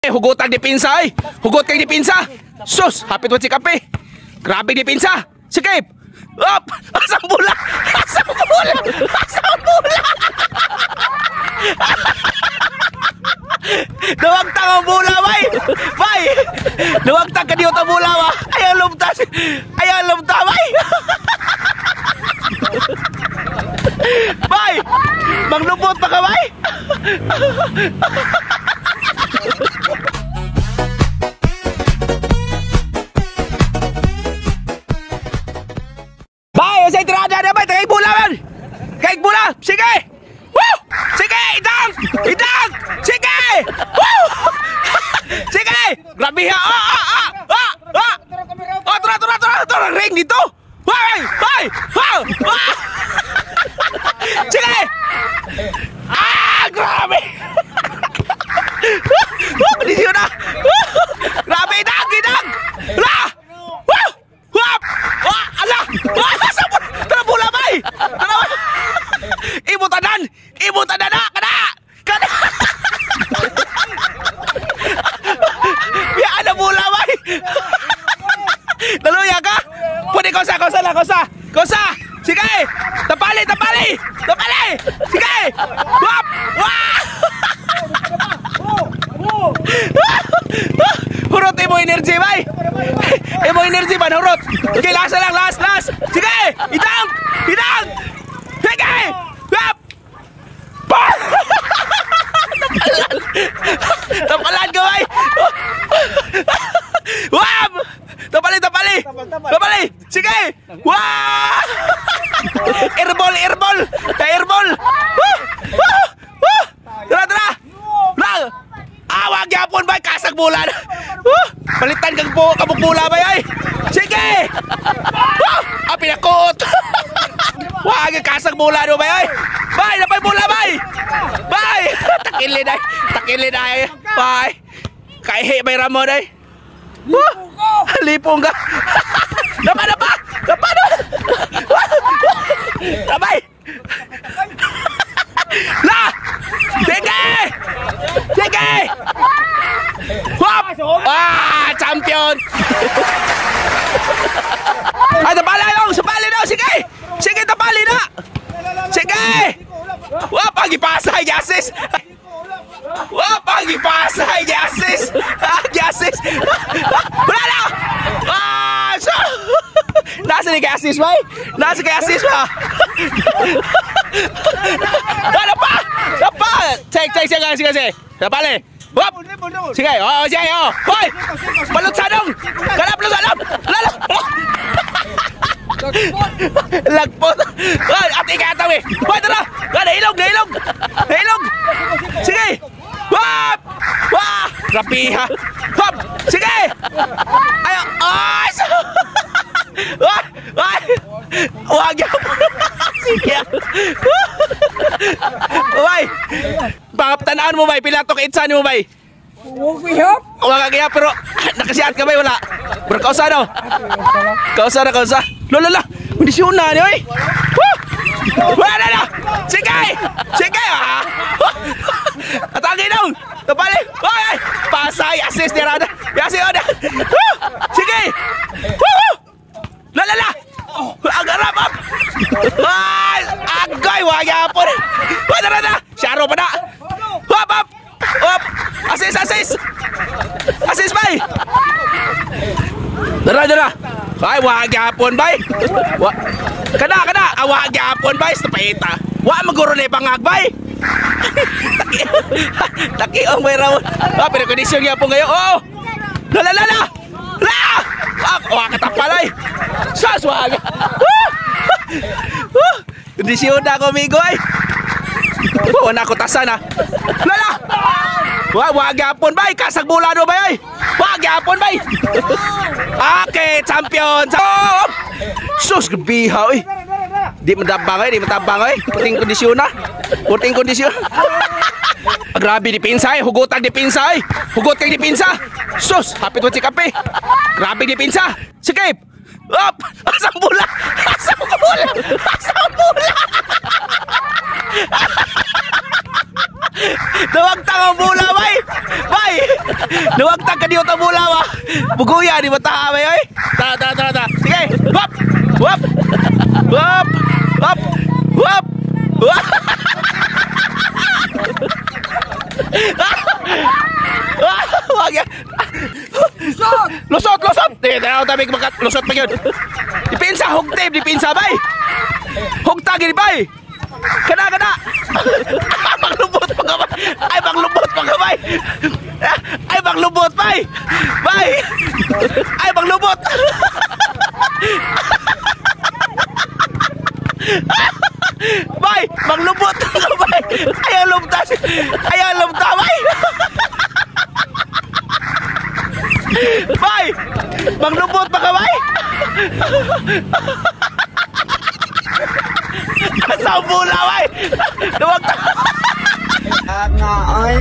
Hugot ang dipinsa ay. Hugot kang dipinsa. Sus, hapit mo si kape. Grabe dipinsa. Sikip. Up! Asang bola! Asang bola! Asang bola! Duwagtang ang bola, bay! Bay! Duwagtang ka diyot ang bola, ba? Ayaw lumtas! Ayaw lumtas, bay! Bay! Maglubot pa ka, bay! Bay! Sa entrada na, bay! Tagay bola, man! Tagay bola! Sige! Woo! Sige! Idang! Idang! Sige! Woo! Sige! Grabe ha! Oh, tura! Ring dito! Bay! Bay! Sige! Grabe! Kondisyon na! Grabe! Idang! La! Woo! Wap! Ala! Sabon! Tara bola, bay! Tara! Ibutanan! Ibutanan na! Kada! Biyaan na bola, bay! Naluya ka? Pwede kosa! Sige! Tapali! Sige! Wap! Hurot imo energy, bay! Imo energy man, hurot! Okay, last lang! Sige! Idang! Sige! Wap! Tapalan ka, bay! Wap! Tapali! Sige! Wah! Airball! Tara! Awag yapon, bay! Kasag bulan! Palitan kang kabuk bola, bay! Ay! Sige! Pinakot! Wag kasag bola do, bay! Ay! Bay! Napay bola, bay! Bay! Takilin ay! Bay! Kaihi, bay Ramon, ay! Lipong ka! Dapat! Bay! La! Sige! Wap! Champion! Ay, tapali daw! Sige, tapali na! Sige! Wap! Pagipasay, Jasis! Jasis! Wala na! Nasa ni Jasis, bay? Ano pa? Sige. Tapali! Wap! Sige! Hoy! Balot sadong! Kalap! Lagpot! Ati kataw eh! Hoy, tara! Ilog! Sige! Wap! Rapiha! Wap! Sige! Ayaw! Wag yan! Sige! Bay! Pangaptanaan mo, bay! Pilatok itsan mo, bay! Huwag kaya, pero nakasiat ka, bay? Wala! Pero kausa daw! Kausa! Lola! Kondisyon na niyo, eh! Wala na! Sige! Atagi daw! Tapali! Pasay! Assist ni Rada! Sige! Lala! Agarap! Agay! Wagapon! Rada! Syaro pa na! Hop! Assist! Assist, bay! Dara! Ay, wagapon, bay! Kada! Wagapon, bay! Stapita! Maguro na ipangag, bay! Takiong may raw! Pero kondisyon niya po ngayon! Oh! Lala! Katapalay! Sas! Wag! Kondisyon na ako, amigo, ay! Wala ko tasan, ha! Lala! Wagapon, bay! Kasag bola do, bay! Wagapon, bay! Okay, champion! Sus, bihaw, eh! Di matabang, eh! Puting kondisyon na! Grabe dipinsa, eh! Hugot kang dipinsa! Sus! Hapit mo si kape! Grabe dipinsa! Sikip! Up! Asang bola! Duwagtang ang bula, bay! Bay! Duwagtang ka diyo ang bula, ba? Buguya, di ba taha, bay, oy? Tara. Sige! Wap! Wap! Wap! Wap! Wap! Wap! Wag yan! Lusot! Tara, tabi makat. Lusot pa yun. Dipinsa, dipinsa, bay! Hugta, gini, bay! Kada! Maglubot pa ka, bay! Ay, maglubot pa ka, bay! Ay, maglubot, bay! Bay! Ay, maglubot! Bay! Maglubot ka, bay! Ayaw lumta, bay! Bay! Maglubot pa ka, bay! Sa bula, bay! Duwag ta! Nga, oy.